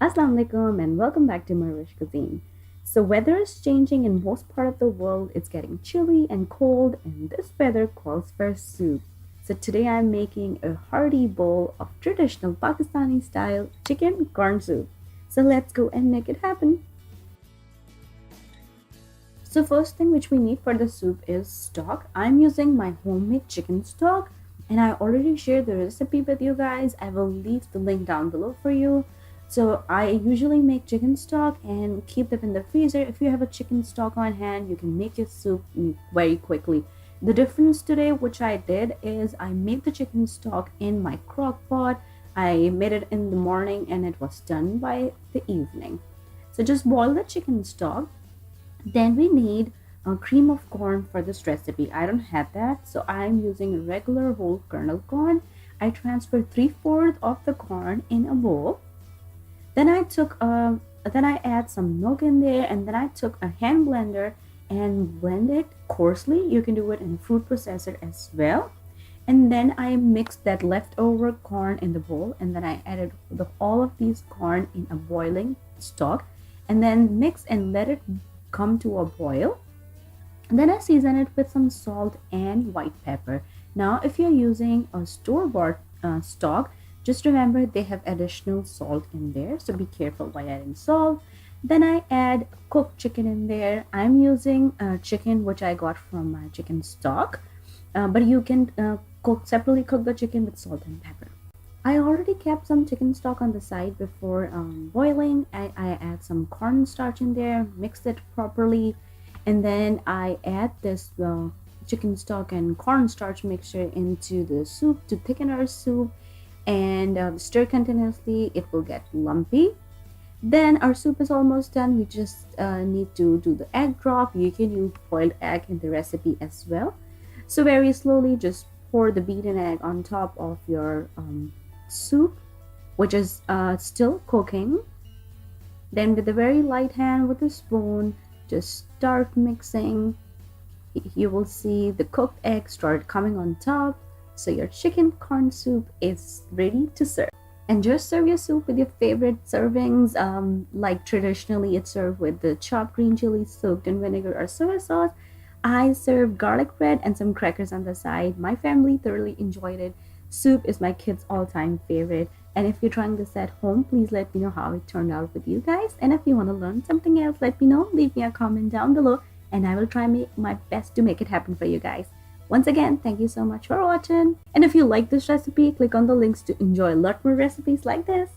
Assalamu alaikum and welcome back to morEwish cuisine. So weather is changing in most part of the world. It's getting chilly and cold and this weather calls for soup. So today I'm making a hearty bowl of traditional Pakistani style chicken corn soup. So let's go and make it happen. So first thing which we need for the soup is stock. I'm using my homemade chicken stock and I already shared the recipe with you guys. I will leave the link down below for you. So I usually make chicken stock and keep them in the freezer. If you have a chicken stock on hand, you can make your soup very quickly. The difference today which I did is I made the chicken stock in my crock pot. I made it in the morning and it was done by the evening. So just boil the chicken stock. Then we need a cream of corn for this recipe. I don't have that, so I'm using regular whole kernel corn. I transferred 3/4 of the corn in a bowl. Then I add some milk in there, and then I took a hand blender and blend it coarsely. You can do it in a food processor as well. And then I mixed that leftover corn in the bowl, and then I added all of these corn in a boiling stock, and then mix and let it come to a boil. And then I season it with some salt and white pepper. Now, if you're using a store-bought stock, just remember they have additional salt in there, so be careful while adding salt. Then I add cooked chicken in there. I'm using chicken which I got from my chicken stock, but you can separately cook the chicken with salt and pepper. I already kept some chicken stock on the side before boiling. I add some cornstarch in there, mix it properly, and then I add this chicken stock and cornstarch mixture into the soup to thicken our soup and stir continuously. It will get lumpy. Then our soup is almost done. We just need to do the egg drop. You can use boiled egg in the recipe as well. So very slowly just pour the beaten egg on top of your soup, which is still cooking. Then with a very light hand with a spoon, just start mixing. You will see the cooked egg start coming on top. So your chicken corn soup is ready to serve. And just serve your soup with your favorite servings. Like traditionally it's served with the chopped green chili soaked in vinegar or soy sauce. I served garlic bread and some crackers on the side. My family thoroughly enjoyed it. Soup is my kids' all-time favorite. And if you're trying this at home, please let me know how it turned out with you guys. And if you want to learn something else, let me know. Leave me a comment down below and I will try my best to make it happen for you guys. Once again, thank you so much for watching. And if you like this recipe, click on the links to enjoy a lot more recipes like this.